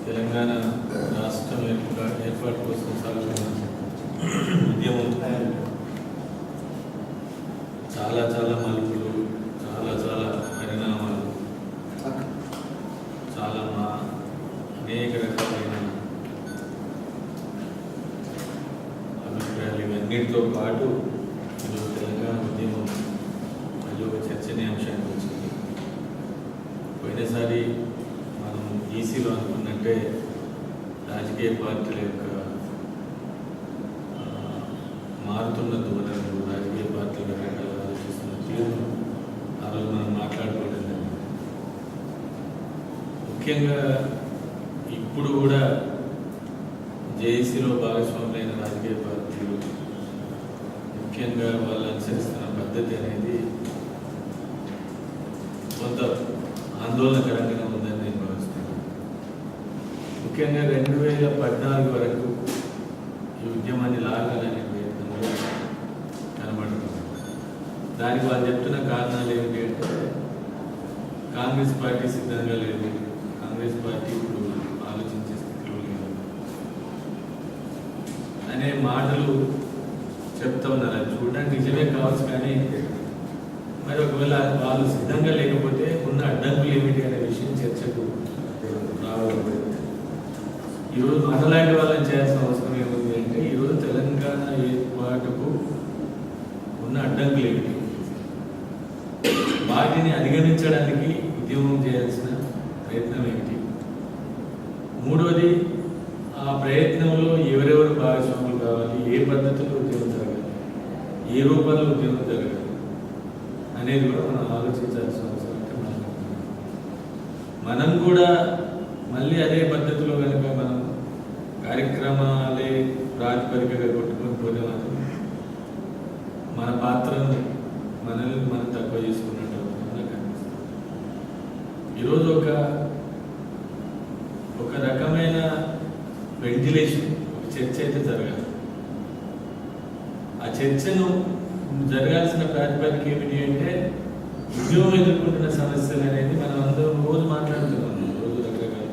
తెలంగాణ రాష్ట్రం ఏర్పాటు కోసం సాగుతున్న ఉద్యమం చాలా చాలా మలుపులు, చాలా చాలా పరిణామాలు, చాలా అనేక రకాలైన అభిప్రాయాలు ఇవన్నిటితో పాటు ఈరోజు తెలంగాణ ఉద్యమం మళ్ళీ ఒక చర్చనీయాంశానికి వచ్చింది. పోయినసారి మనం ఈసీలో అనుకున్నట్టే రాజకీయ పార్టీల యొక్క మారుతున్న ధోరణులు, రాజకీయ పార్టీల రకాల ఆలోచిస్తున్న తీరును ఆ రోజు మనం మాట్లాడుకోవడం జరిగింది. ముఖ్యంగా ఇప్పుడు కూడా జేఏసీలో భాగస్వాములైన రాజకీయ పార్టీలు ముఖ్యంగా వాళ్ళు అనుసరిస్తున్న పద్ధతి అనేది కొంత ఆందోళనకరంగా ఉందని నేను భావిస్తున్నాను. ముఖ్యంగా 2014 వరకు ఈ ఉద్యమాన్ని లాగాలనే ప్రయత్నంలో కనబడుతుంది. దానికి వాళ్ళు చెప్తున్న కారణాలు ఏమిటి అంటే కాంగ్రెస్ పార్టీ సిద్ధంగా లేదు, కాంగ్రెస్ పార్టీ ఇప్పుడు ఆలోచించే స్థితిలో లేదు అనే మాటలు చెప్తా ఉన్నారు. అది చూడడానికి నిజమే కావచ్చు, కానీ మరి ఒకవేళ వాళ్ళు సిద్ధంగా లేకపోతే ఉన్న అడ్డంకులు ఏమిటి అనే విషయం చర్చకు రావాలి. ఈరోజు మనలాంటి వాళ్ళని చేయాల్సిన అవసరం ఏముంది అంటే ఈరోజు తెలంగాణ ఏర్పాటుకు ఉన్న అడ్డంకులు ఏమిటి, వాటిని అధిగమించడానికి ఉద్యమం చేయాల్సిన ప్రయత్నం ఏమిటి, మూడవది ఆ ప్రయత్నంలో ఎవరెవరు భాగస్వాములు కావాలి, ఏ పద్ధతిలో ఉద్యమం జరగాలి, ఏ రూపంలో ఉద్యమం జరగాలి అనేది కూడా మనం ఆలోచించాల్సిన అవసరం మనం కూడా మళ్ళీ అదే పద్ధతిలో కనుక మనం కార్యక్రమాలే ప్రాతిపదికగా కొట్టుకొని పోతే మాత్రం మన పాత్రను మనల్ని మనం తక్కువ చేసుకున్నట్టు నాకు అనిపిస్తుంది. ఈరోజు ఒక రకమైన వెంటిలేషన్, ఒక చర్చ అయితే జరగాలి. ఆ చర్చను జరగాల్సిన ప్రాతిపదిక ఏమిటి అంటే ఉద్యోగం ఎదుర్కొంటున్న సమస్యలు అనేది మనం అందరం రోజు మాట్లాడుతున్నాం, రోజు రకరకాల.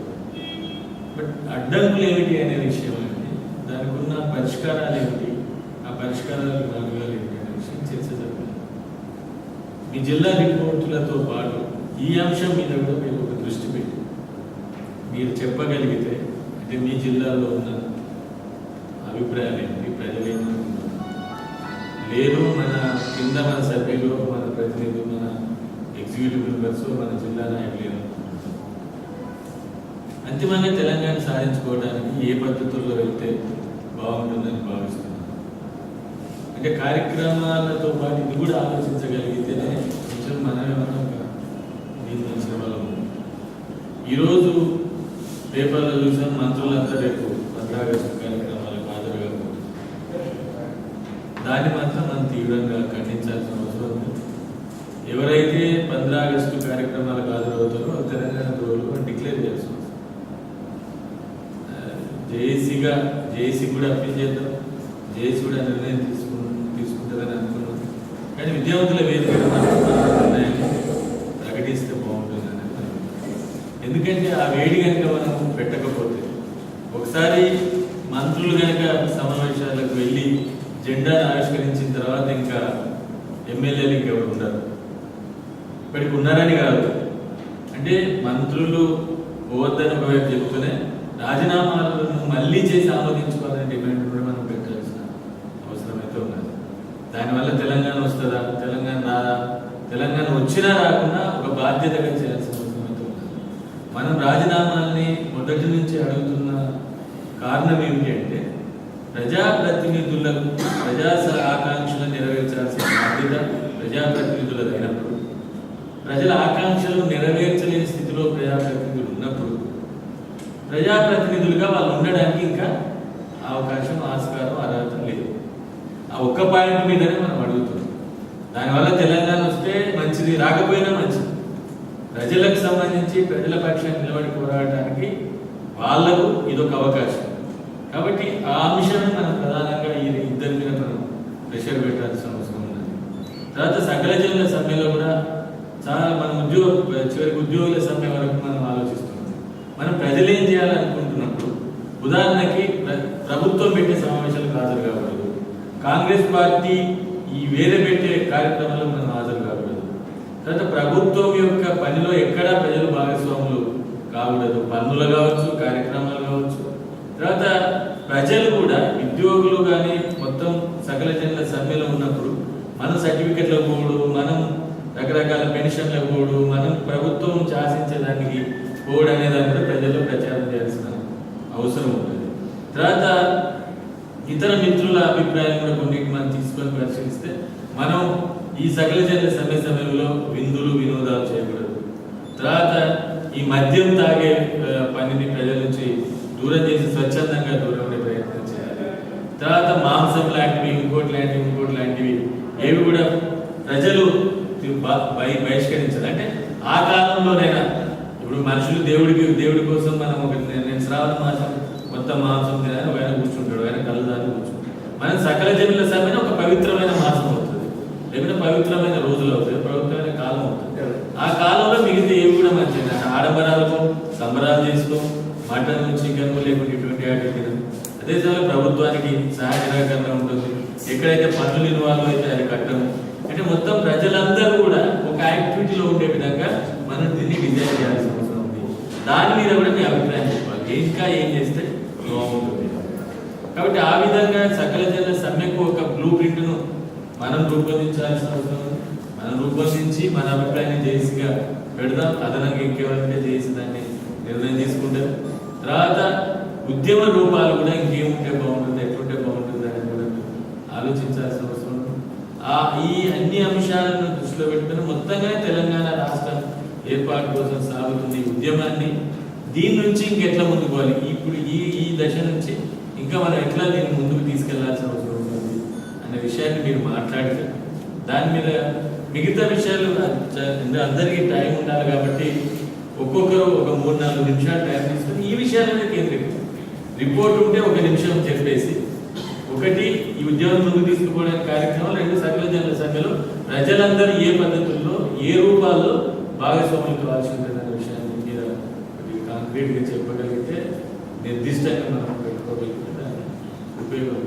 బట్ అడ్డంకులు ఏమిటి అనే విషయం ఏమిటి, దానికి ఉన్న పరిష్కారాలు ఏమిటి, ఆ పరిష్కారాలకు మార్గాలు ఏమిటి అనే విషయం చర్చ జరుగుతుంది. మీ జిల్లా రిపోర్టులతో పాటు ఈ అంశం మీద కూడా మీరు ఒక దృష్టి పెట్టి మీరు చెప్పగలిగితే, అంటే మీ జిల్లాలో ఉన్న అభిప్రాయాలు ఏంటి, ప్రజలు ఏమనుకుంటున్నారు, లేదు మన కింద మన సభ్యులు, మన ప్రతినిధులు, మన ఎగ్జిక్యూటివ్ మెంబర్స్, మన జిల్లా నాయకులు అంతిమంగా తెలంగాణ సాధించుకోవడానికి ఏ పద్ధతుల్లో వెళ్తే బాగుంటుందని భావిస్తున్నాను. అంటే కార్యక్రమాలతో పాటు ఇది కూడా ఆలోచించగలిగితేనే కొంచెం మనమేమన్నా దీన్ని వచ్చిన వాళ్ళం. ఈరోజు పేపర్లో చూసాం, మంత్రులంతా రేపు 15 ఆగస్టు కార్యక్రమాలకు హాజరుగా దాన్ని మాత్రం మనం తీవ్రంగా ఖండించాల్సిన అవసరం ఉంది. ఎవరైతే 15 ఆగస్టు కార్యక్రమాలకు హాజరవుతారో తెలంగాణ ద్రోహులు డిక్లేర్ చేయాల్సి వస్తుంది. జేఏసీ కూడా అప్పీల్ చేద్దాం, జేఏసీ కూడా నిర్ణయం తీసుకుంటుందని అనుకున్నాం. కానీ విద్యావంతుల వేదిక నిర్ణయాన్ని ప్రకటిస్తే బాగుంటుంది అనేది. ఎందుకంటే ఆ వేడి కనుక మనం పెట్టకపోతే, ఒకసారి మంత్రులు కనుక సమావేశాలకు వెళ్ళి జెండాను ఆవిష్కరించిన తర్వాత ఇంకా ఎమ్మెల్యేలు ఇంకెవరు ఉండరు. ఇప్పటికి ఉన్నారని కాదు, అంటే మంత్రులు పోవద్దని ఒకవైపు చెప్తూనే రాజీనామాలను మళ్ళీ చేసి ఆమోదించుకోవాలని డిమాండ్ కూడా మనం పెట్టాల్సిన అవసరం అయితే ఉన్నది. దానివల్ల తెలంగాణ వస్తుందా, తెలంగాణ రాదా, తెలంగాణ వచ్చినా రాకుండా ఒక బాధ్యతగా చేయాల్సిన అవసరం అయితే ఉన్నది. మనం రాజీనామాల్ని మొదటి నుంచి అడుగుతున్న కారణం ఏమిటి అంటే ప్రజాప్రతినిధులకు ప్రజా ఆకాంక్షలు నెరవేర్చాల్సిన బాధ్యత ప్రజాప్రతినిధులకు అయినప్పుడు, ప్రజల ఆకాంక్షలు నెరవేర్చలేని స్థితిలో ప్రజాప్రతినిధులు ఉన్నప్పుడు ప్రజాప్రతినిధులుగా వాళ్ళు ఉండడానికి ఇంకా అవకాశం, ఆస్కారం, అర్హత లేదు. ఆ ఒక్క పాయింట్ మీదనే మనం అడుగుతున్నాం. దానివల్ల తెలంగాణ వస్తే మంచిది, రాకపోయినా మంచిది. ప్రజలకు సంబంధించి ప్రజల పక్షాన్ని నిలబడి పోరాడటానికి వాళ్లకు ఇదొక అవకాశం. కాబట్టి ఆ అంశాన్ని మనం ప్రధానంగా ఈ ఇద్దరి మీద మనం ప్రెషర్ పెట్టాల్సిన అవసరం ఉన్నది. తర్వాత సకల జిల్లా సమ్మెలో కూడా చాలా మన చివరికి ఉద్యోగుల సమ్మె వరకు మనం ఆలోచిస్తున్నాం. మనం ప్రజలు ఏం చేయాలనుకుంటున్నాం ఉదాహరణకి ప్రభుత్వం పెట్టే సమావేశాలకు హాజరు కాకూడదు, కాంగ్రెస్ పార్టీ ఈ వేరే పెట్టే కార్యక్రమాలకు మనం హాజరు కాకూడదు, తర్వాత ప్రభుత్వం యొక్క పనిలో ఎక్కడా ప్రజలు భాగస్వాములు కాకూడదు, పన్నులు కావచ్చు, కార్యక్రమాలు కావచ్చు. తర్వాత ప్రజలు కూడా ఉద్యోగులు కానీ మొత్తం సకల జనుల సమ్మెలో ఉన్నప్పుడు మనం సర్టిఫికెట్లకు పోడు, మనం రకరకాల పెన్షన్లకు పోడు, మనం ప్రభుత్వం శాసించేదానికి పోడు అనే దాన్ని కూడా ప్రజల్లో ప్రచారం చేయాల్సిన అవసరం ఉంటుంది. తర్వాత ఇతర మిత్రుల అభిప్రాయం కూడా కొన్నిటి మనం తీసుకొని పరిశీలిస్తే మనం ఈ సకల జనుల సమ్మె సమయంలో విందులు వినోదాలు చేయకూడదు. తర్వాత ఈ మద్యం తాగే పనిని ప్రజల నుంచి దూరం చేసి స్వచ్ఛందంగా దూరం ఉండే ప్రయత్నం చేయాలి. తర్వాత మాంసం లాంటివి ఇంకోటి లాంటివి ఏవి కూడా ప్రజలు బహిష్కరించాలి. అంటే ఆ కాలంలోనైనా ఇప్పుడు మనుషులు దేవుడి కోసం మనం నేను శ్రావణ మాసం మొత్తం మాంసం తినాలని ఆయన కూర్చుంటాడు, ఆయన కళ్ళు దాన్ని కూర్చుంటాడు. మనం సకల జనుల సమయం ఒక పవిత్రమైన మాసం అవుతుంది, లేకపోతే పవిత్రమైన రోజులు అవుతుంది, పవిత్రమైన కాలం అవుతుంది. ఆ కాలంలో మిగతా ఏవి కూడా మంచిది ఆడంబరాలకు సంబరాలు చేసుకో, మటన్ చికెన్ లేకుంటే ఇటువంటి వాటి తినదు. అదే సమయంలో ప్రభుత్వానికి సహాయ నిరాకరణ ఉంటుంది, ఎక్కడైతే పన్నులు ఇన్వాల్వ్ అయితే అది కట్టము. అంటే మొత్తం ప్రజలందరూ కూడా ఒక యాక్టివిటీలో ఉండే విధంగా మనం దీన్ని డిజైన్ చేయాల్సిన అవసరం ఉంది. దాని మీద కూడా మీ అభిప్రాయం చెప్పాలి, ఇంకా ఏం చేస్తే బాగుంటుంది. కాబట్టి ఆ విధంగా సకల జనుల సమ్మెకు ఒక బ్లూ ప్రింట్ను మనం రూపొందించాల్సిన అవసరం ఉంది. మనం రూపొందించి మన అభిప్రాయాన్ని జేసీగా పెడదాం, అదనంగా ఇంకెవరంటే చేసి దాన్ని నిర్ణయం తీసుకుంటారు. తర్వాత ఉద్యమ రూపాలు కూడా ఇంకేముంటే బాగుంటుంది, ఎట్లుంటే బాగుంటుంది అని కూడా ఆలోచించాల్సిన అవసరం ఉంది. ఈ అన్ని అంశాలను దృష్టిలో పెట్టుకుని మొత్తంగా తెలంగాణ రాష్ట్రం ఏర్పాటు కోసం సాగుతుంది ఉద్యమాన్ని. దీని నుంచి ఇంకెట్లా ముందుకు పోవాలి, ఇప్పుడు ఈ దశ నుంచి ఇంకా మనం ఎట్లా దీన్ని ముందుకు తీసుకెళ్లాల్సిన అవసరం ఉంటుంది అనే విషయాన్ని మీరు మాట్లాడితే దాని మీద మిగతా విషయాలు అందరికీ టైం ఉండాలి కాబట్టి ఒక్కొక్కరు ఒక 3-4 నిమిషాలు టైం తీసుకుని ఈ విషయాలనే కేంద్రీకరించారు. రిపోర్ట్ ఉంటే 1 నిమిషం చెప్పేసి, ఒకటి ఈ ఉద్యోగం ముందుకు తీసుకుపోవడానికి కార్యక్రమం, 2 సకల జనుల సమ్మెలో ప్రజలందరూ ఏ పద్ధతుల్లో ఏ రూపాల్లో భాగస్వాములు కావాల్సి ఉంటుంది అనే విషయాన్ని మీద కాంక్రీట్గా చెప్పగలిగితే నిర్దిష్టంగా మనం పెట్టుకోగలిగితే దాని ఉపయోగం